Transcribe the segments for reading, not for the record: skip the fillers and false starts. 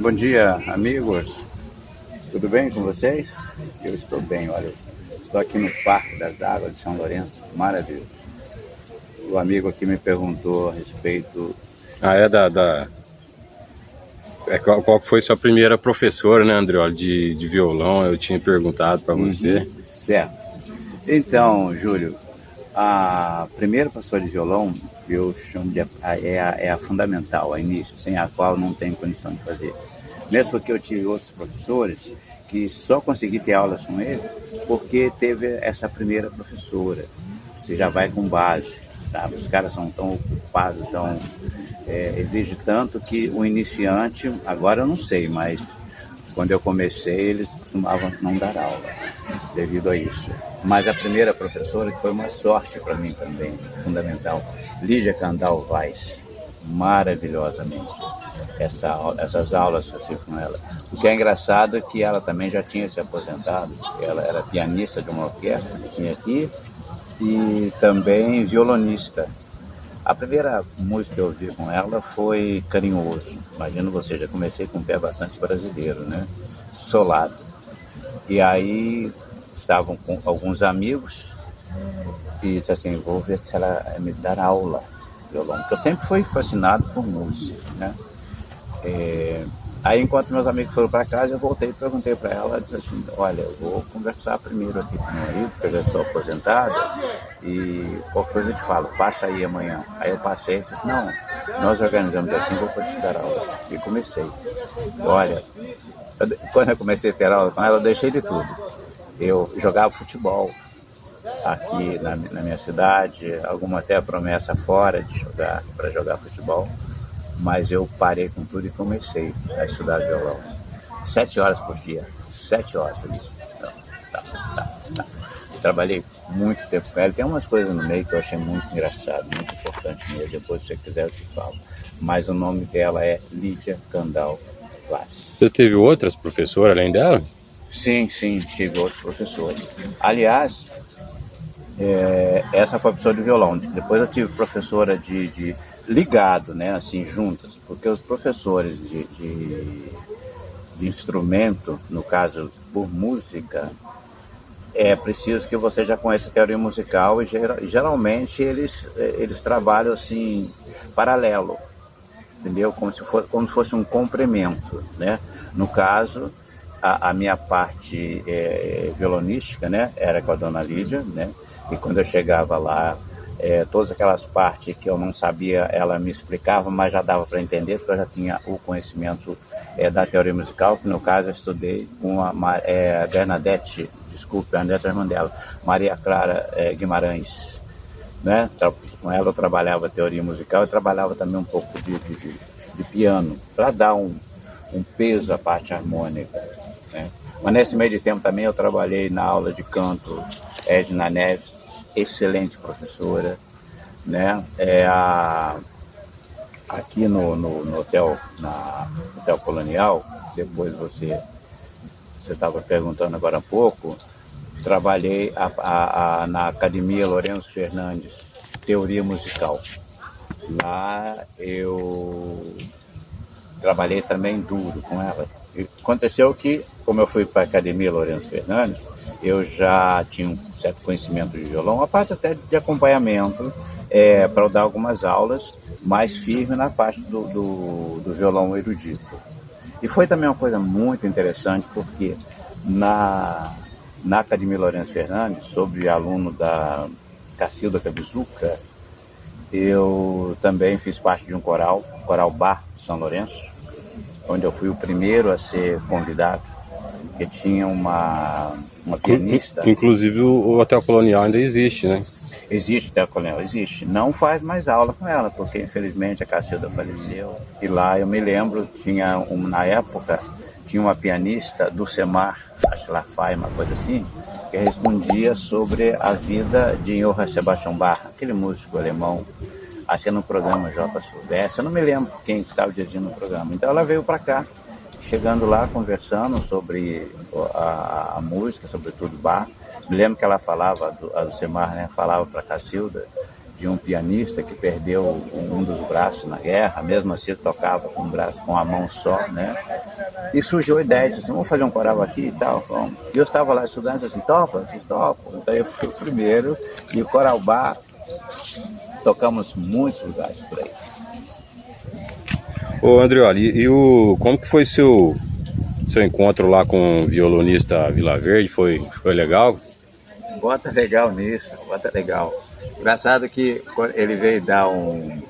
Bom dia, amigos. Tudo bem com vocês? Eu estou bem, olha. Estou aqui no Parque das Águas de São Lourenço. Maravilha. O amigo aqui me perguntou a respeito. Ah, qual que foi sua primeira professora, né, André, de violão? Eu tinha perguntado para você. Certo. Então, Júlio, a primeira professora de violão, eu chamo de é a fundamental, a início, sem a qual não tem condição de fazer. Mesmo porque eu tive outros professores que só consegui ter aulas com eles porque teve essa primeira professora. Você já vai com base, sabe? Os caras são tão ocupados, exige tanto que o iniciante, agora eu não sei, mas quando eu comecei eles costumavam não dar aula devido a isso. Mas a primeira professora, que foi uma sorte para mim também, fundamental, Lídia Candal Vaz, maravilhosamente. Essas aulas assim com ela. O que é engraçado é que ela também já tinha se aposentado. Ela era pianista de uma orquestra que tinha aqui e também violonista. A primeira música que eu ouvi com ela foi Carinhoso. Imagino você, já comecei com um pé bastante brasileiro, né? Solado. E aí estavam com alguns amigos e disse assim, vou ver se ela me dar aula de violão. Porque eu sempre fui fascinado por música, né? Aí, enquanto meus amigos foram para casa, eu voltei e perguntei para ela, disse assim, olha, eu vou conversar primeiro aqui com meu marido, porque eu já estou aposentada, e qualquer coisa eu te falo, passa aí amanhã. Aí eu passei e disse, não, nós organizamos assim, vou te dar aula. E comecei. Olha, quando eu comecei a ter aula com ela, eu deixei de tudo. Eu jogava futebol aqui na minha cidade, alguma até promessa fora de jogar, para jogar futebol. Mas eu parei com tudo e comecei a estudar violão. 7 horas por dia. 7 horas. Tá. Trabalhei muito tempo com ela. Tem umas coisas no meio que eu achei muito engraçado, muito importante mesmo. Depois, se você quiser, eu te falo. Mas o nome dela é Lídia Candal Vaz. Você teve outras professoras além dela? Sim, tive outros professores. Aliás, essa foi a professora de violão. Depois eu tive professora de ligado, né, assim, juntas, porque os professores de instrumento, no caso por música, é preciso que você já conheça a teoria musical e geralmente eles trabalham assim paralelo, entendeu? Como se fosse um complemento, né? No caso, a minha parte violonística, né, era com a dona Lídia, né? E quando eu chegava lá, todas aquelas partes que eu não sabia, ela me explicava, mas já dava para entender, porque eu já tinha o conhecimento da teoria musical, que no caso eu estudei com a Bernadette é a irmã dela, Maria Clara Guimarães, né? Com ela eu trabalhava teoria musical e trabalhava também um pouco de piano, para dar um peso à parte harmônica, né? Mas nesse meio de tempo também eu trabalhei na aula de canto, Edna Neves, excelente professora, né? Aqui no hotel, no Hotel Colonial, depois você estava perguntando agora há pouco, trabalhei na Academia Lourenço Fernandes, teoria musical. Lá eu trabalhei também duro com ela. E aconteceu que, como eu fui para a Academia Lourenço Fernandes, eu já tinha um certo conhecimento de violão, a parte até de acompanhamento, para eu dar algumas aulas mais firme na parte do violão erudito. E foi também uma coisa muito interessante, porque na Academia Lourenço Fernandes, sob aluno da Cacilda Cabizuca, eu também fiz parte de um coral Bar de São Lourenço, onde eu fui o primeiro a ser convidado, que tinha uma pianista. Inclusive o Hotel Colonial ainda existe, né? Existe o Hotel Colonial, existe. Não faz mais aula com ela, porque infelizmente a Cacilda faleceu. E lá eu me lembro, na época, tinha uma pianista do Semar, acho que Lafay, uma coisa assim, que respondia sobre a vida de Johann Sebastian Bach, aquele músico alemão, acho que é no programa J. Silvestre, eu não me lembro quem estava dirigindo o programa. Então ela veio para cá, chegando lá, conversando sobre a música, sobretudo Bach. Me lembro que ela falava, a do Semar, né, falava para a Cacilda de um pianista que perdeu um dos braços na guerra, mesmo assim tocava com o braço, com a mão só, né? E surgiu a ideia, disse assim, vamos fazer um coral aqui e tal. Vamos. E eu estava lá estudando, disse assim, topa, vocês topam. Então eu fui o primeiro, e o Coral Bar, tocamos muitos lugares por aí. Ô Andrioli, como que foi seu encontro lá com o violonista Vila Verde? Foi legal? Bota legal nisso, bota legal. Engraçado que ele veio dar um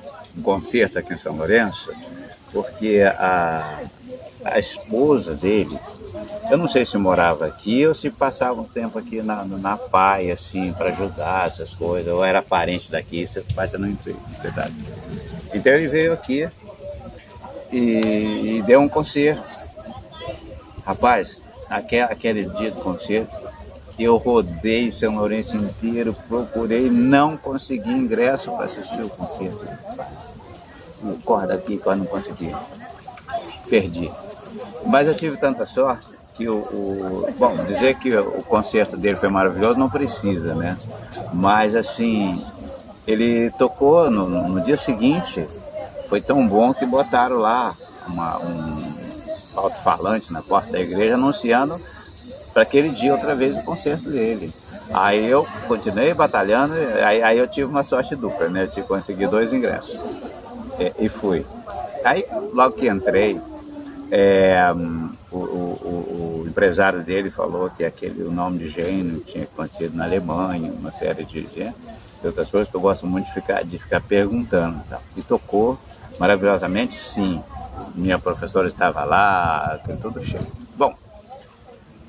concerto aqui em São Lourenço, porque a esposa dele, eu não sei se morava aqui ou se passava um tempo aqui na Pai, assim, para ajudar essas coisas, ou era parente daqui, essa parte eu não entrei, na verdade. Então ele veio aqui e deu um concerto. Rapaz, aquele dia do concerto, eu rodei São Lourenço inteiro, procurei, não consegui ingresso para assistir o concerto. Corda aqui, quase não consegui. Perdi. Mas eu tive tanta sorte que bom, dizer que o concerto dele foi maravilhoso não precisa, né? Mas assim, ele tocou no dia seguinte, foi tão bom que botaram lá um alto-falante na porta da igreja anunciando para aquele dia outra vez o concerto dele. Aí eu continuei batalhando, aí eu tive uma sorte dupla, né? Eu consegui 2 ingressos e fui. Aí logo que entrei, o empresário dele falou que o nome de gênio tinha acontecido na Alemanha, uma série de outras coisas que eu gosto muito de ficar perguntando. Tá? E tocou maravilhosamente, sim. Minha professora estava lá, tudo cheio. Bom,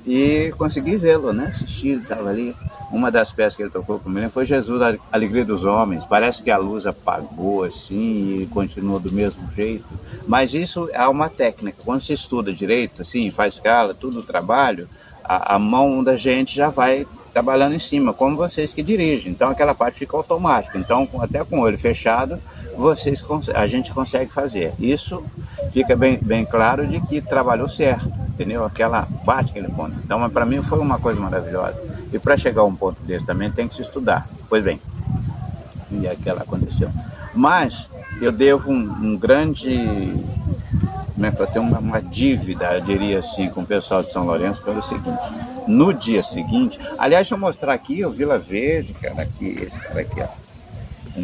e consegui vê-lo, né? Assistir, estava ali. Uma das peças que ele tocou comigo foi Jesus, a Alegria dos Homens. Parece que a luz apagou assim e continua do mesmo jeito. Mas isso é uma técnica. Quando se estuda direito, assim, faz escala, tudo o trabalho, a mão da gente já vai trabalhando em cima, como vocês que dirigem. Então aquela parte fica automática. Então, até com o olho fechado, a gente consegue fazer. Isso fica bem claro de que trabalhou certo, entendeu? Bate aquele ponto. Então, para mim foi uma coisa maravilhosa. E para chegar a um ponto desse também tem que se estudar. Pois bem, e aquela aconteceu. Mas eu devo um grande, como é que eu tenho uma dívida, eu diria assim, com o pessoal de São Lourenço pelo seguinte. No dia seguinte, aliás, deixa eu mostrar aqui o Vila Verde, cara, esse cara aqui, ó.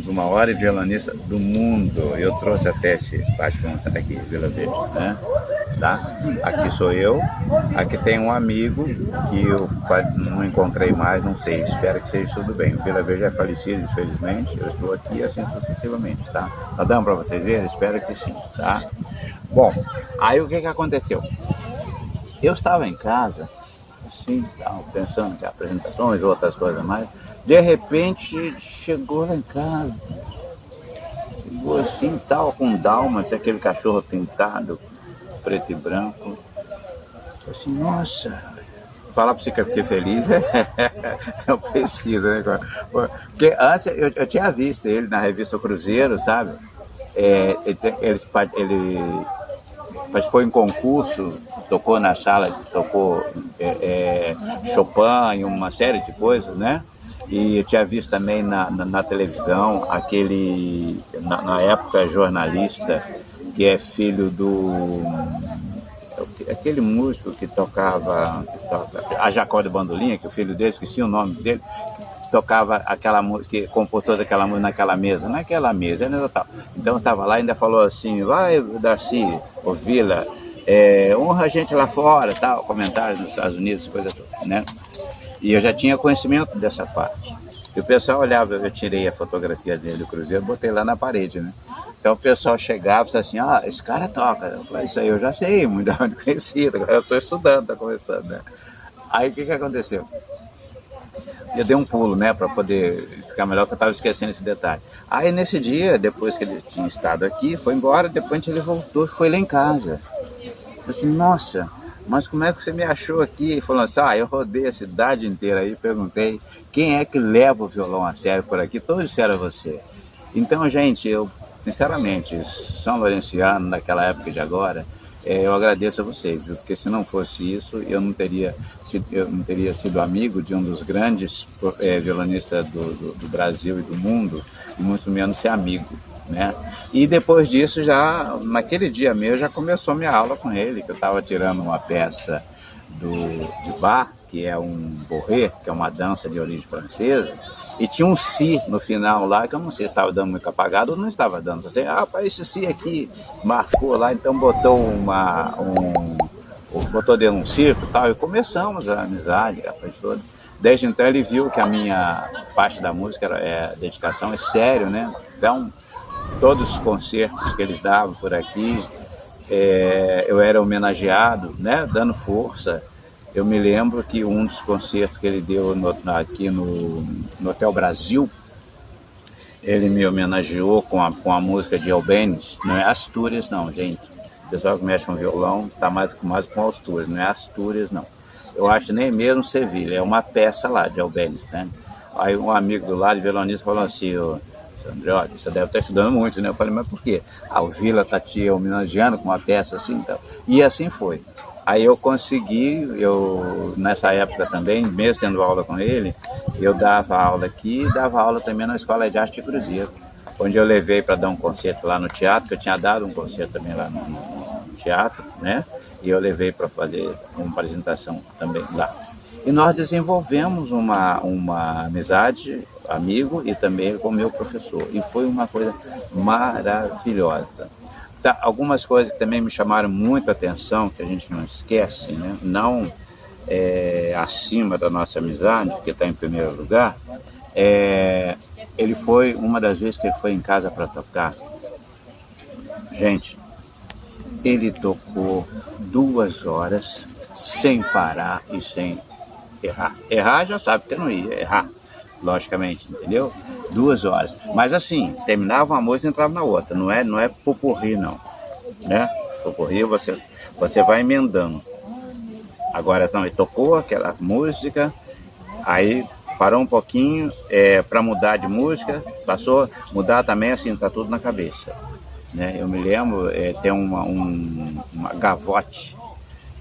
Uma hora violonista do mundo. Eu trouxe até esse parte para mostrar aqui, Vila Verde, né? Tá? Aqui sou eu. Aqui tem um amigo que eu não encontrei mais, não sei. Espero que seja tudo bem. O Vila Verde é falecido, infelizmente. Eu estou aqui assim sucessivamente, tá? Tá dando para vocês verem? Espero que sim, tá? Bom, aí o que aconteceu? Eu estava em casa, assim, pensando em apresentações, outras coisas mais. De repente, chegou lá em casa, chegou assim, tal, com Dálmatas, aquele cachorro pintado, preto e branco. Eu assim, nossa, falar para você que eu fiquei feliz, não precisa, né? Porque antes eu tinha visto ele na revista Cruzeiro, sabe? Ele participou em concurso, tocou na sala, tocou Chopin e uma série de coisas, né? E eu tinha visto também na televisão na época, jornalista, que é filho aquele músico que tocava a Jacó de Bandolinha, que o filho dele, esqueci o nome dele, tocava aquela música, que compôs toda aquela música naquela mesa, né? Então eu estava lá e ainda falou assim, vai, Darcy, ô Vila, honra a gente lá fora, tal, comentários nos Estados Unidos, coisa toda, né? E eu já tinha conhecimento dessa parte. E o pessoal olhava, eu tirei a fotografia dele do Cruzeiro, botei lá na parede, né? Então o pessoal chegava e disse assim, esse cara toca. Eu falei, isso aí eu já sei, muito conhecido, eu estou estudando, está começando, né? Aí o que aconteceu? Eu dei um pulo, né, para poder ficar melhor, que eu estava esquecendo esse detalhe. Aí nesse dia, depois que ele tinha estado aqui, foi embora, depois ele voltou e foi lá em casa. Eu disse, nossa, mas como é que você me achou aqui? Ele falou assim, eu rodei a cidade inteira aí, perguntei quem é que leva o violão a sério por aqui, todos disseram você. Então, gente, eu, sinceramente, São Lourenciano, naquela época de agora, eu agradeço a vocês, viu? Porque se não fosse isso, eu não teria sido amigo de um dos grandes violonistas do Brasil e do mundo, e muito menos ser amigo, né? E depois disso, já naquele dia mesmo, já começou minha aula com ele, que eu estava tirando uma peça de Bach, que é um bourrée, que é uma dança de origem francesa, e tinha um si no final lá, que eu não sei se estava dando muito apagado ou não estava dando. Assim, esse si aqui marcou lá, então botou dentro de um circo e tal, e começamos a amizade, a coisa toda. Desde então ele viu que a minha parte da música, dedicação, é sério, né? Então, todos os concertos que eles davam por aqui, eu era homenageado, né? Dando força. Eu me lembro que um dos concertos que ele deu aqui no Hotel Brasil, ele me homenageou com a música de Albéniz. Não é Astúrias, não, gente. O pessoal que mexe com violão está mais com Astúrias, não é Astúrias, não. Eu acho nem mesmo Sevilha, é uma peça lá de Albéniz, né? Aí um amigo do lado, violonista, falou assim: Sandro, olha, você deve estar estudando muito, né? Eu falei, mas por quê? O Vila está te homenageando com uma peça assim, então. E assim foi. Aí eu consegui, nessa época também, mesmo tendo aula com ele, eu dava aula aqui e dava aula também na Escola de Arte de Cruzeiro, onde eu levei para dar um concerto lá no teatro, que eu tinha dado um concerto também lá no teatro, né? E eu levei para fazer uma apresentação também lá. E nós desenvolvemos uma amizade, amigo, e também com o meu professor. E foi uma coisa maravilhosa. Tá, algumas coisas que também me chamaram muito a atenção, que a gente não esquece, né? Não acima da nossa amizade, que está em primeiro lugar, ele foi, uma das vezes que ele foi em casa para tocar, gente, ele tocou 2 horas sem parar e sem errar. Errar já sabe que eu não ia errar, logicamente, entendeu? 2 horas. Mas assim, terminava uma música e entrava na outra. Não é popurrí, não. Né? Popurrí você vai emendando. Agora não, ele tocou aquela música, aí parou um pouquinho para mudar de música, passou a mudar também, assim, tá tudo na cabeça. Né? Eu me lembro, tem uma gavote,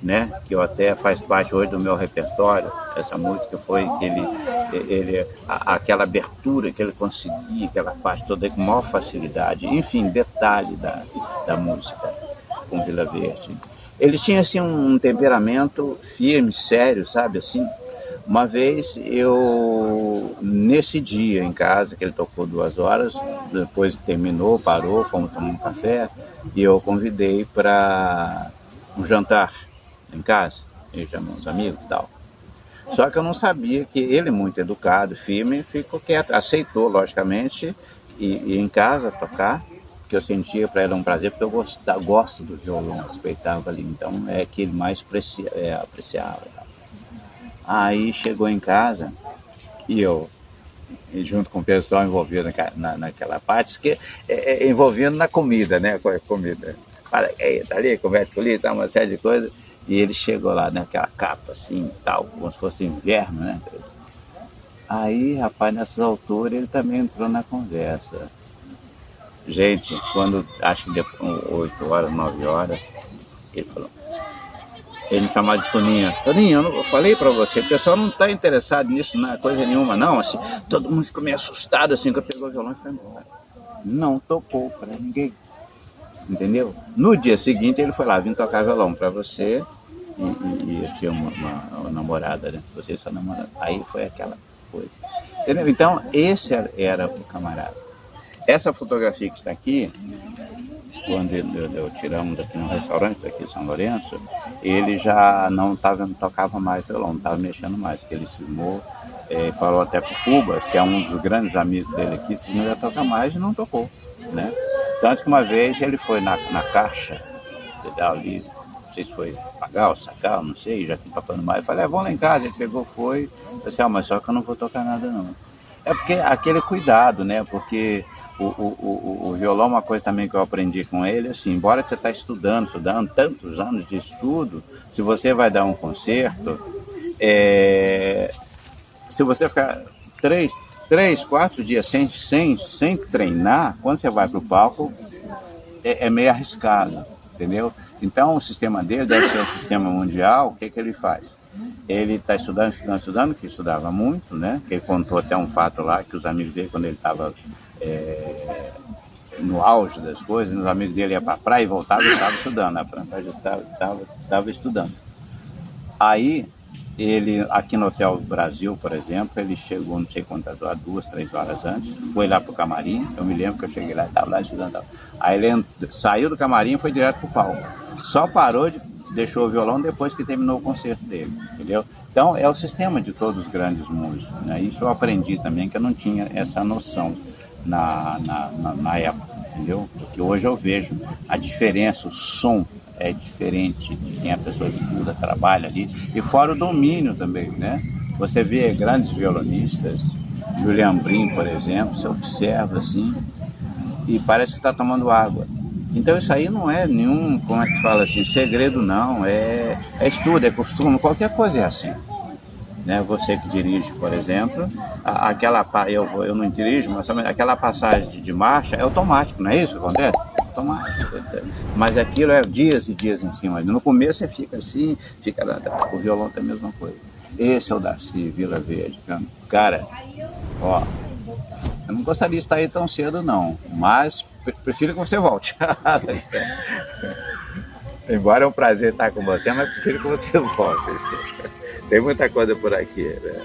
né? Que eu até faz parte hoje do meu repertório. Essa música foi que aquela abertura que ele conseguia, aquela parte toda com maior facilidade, enfim, detalhe da música com Vila Verde. Ele tinha assim um temperamento firme, sério, sabe, assim. Uma vez nesse dia em casa, que ele tocou 2 horas, depois terminou, parou, fomos tomar um café, e eu convidei para um jantar em casa, ele chamou uns amigos e tal. Só que eu não sabia que ele, muito educado, firme, ficou quieto, aceitou, logicamente, e em casa tocar, que eu sentia para ele um prazer, porque eu gosto do violão, respeitava ali, então é que ele mais apreciava. Aí chegou em casa e eu, junto com o pessoal envolvido naquela parte, que envolvendo na comida, né? Com a comida. Fala, tá ali, conversa ali, tá, uma série de coisas. E ele chegou lá naquela capa assim, tal, como se fosse inverno, né? Aí, rapaz, nessas alturas, ele também entrou na conversa. Gente, quando acho que depois 8 horas, 9 horas, ele falou. Ele me chamava de Toninho. Toninho, eu falei pra você, o pessoal não tá interessado nisso, não é coisa nenhuma, não. Assim, todo mundo ficou meio assustado, assim, que eu pegou o violão e foi embora. Não tocou pra ninguém. Entendeu? No dia seguinte, ele foi lá, vim tocar violão pra você e eu tinha uma namorada, né? Você e sua namorada. Aí foi aquela coisa. Entendeu? Então, esse era o camarada. Essa fotografia que está aqui, quando eu tiramos aqui no restaurante, aqui em São Lourenço, ele já não tocava mais violão, não estava mexendo mais, que ele cismou, falou até pro Fubas, que é um dos grandes amigos dele aqui, se não ia tocar mais e não tocou, né? Tanto que uma vez ele foi na caixa, ali, não sei se foi pagar ou sacar, não sei, já que tá falando mais, eu falei, vamos lá em casa, ele pegou, foi, eu disse, mas só que eu não vou tocar nada não. É porque aquele cuidado, né, porque o violão é uma coisa também que eu aprendi com ele, assim, embora você está estudando tantos anos de estudo, se você vai dar um concerto, se você ficar 3, 4 dias sem treinar, quando você vai para o palco, é meio arriscado, entendeu? Então o sistema dele deve ser um sistema mundial. O que que ele faz? Ele está estudando, que estudava muito, né? Que ele contou até um fato lá, que os amigos dele, quando ele estava no auge das coisas, os amigos dele iam para a praia e voltavam e estavam estudando, a França estava estudando. Aí, ele, aqui no Hotel Brasil, por exemplo, ele chegou, não sei quantas horas, 2, 3 horas antes, foi lá pro camarim, eu me lembro que eu cheguei lá e estava lá estudando. Aí ele saiu do camarim e foi direto pro palco. Só parou, deixou o violão depois que terminou o concerto dele, entendeu? Então, é o sistema de todos os grandes músicos, né? Isso eu aprendi também, que eu não tinha essa noção na época, entendeu? Porque hoje eu vejo a diferença, o som é diferente de quem a pessoa estuda, trabalha ali, e fora o domínio também, né? Você vê grandes violonistas, Julian Brim, por exemplo, você observa assim, e parece que está tomando água. Então isso aí não é nenhum, como é que fala assim, segredo não, é estudo, é costume, qualquer coisa é assim. Né? Você que dirige, por exemplo, eu não dirijo, mas aquela passagem de marcha é automático, não é isso que acontece? Automático. Mas aquilo é dias e dias em cima. No começo você fica assim, o violão tem a mesma coisa. Esse é o Darcy Vila Verde. Cara, ó, eu não gostaria de estar aí tão cedo não, mas prefiro que você volte. Embora é um prazer estar com você, mas prefiro que você volte. Tem muita coisa por aqui, né?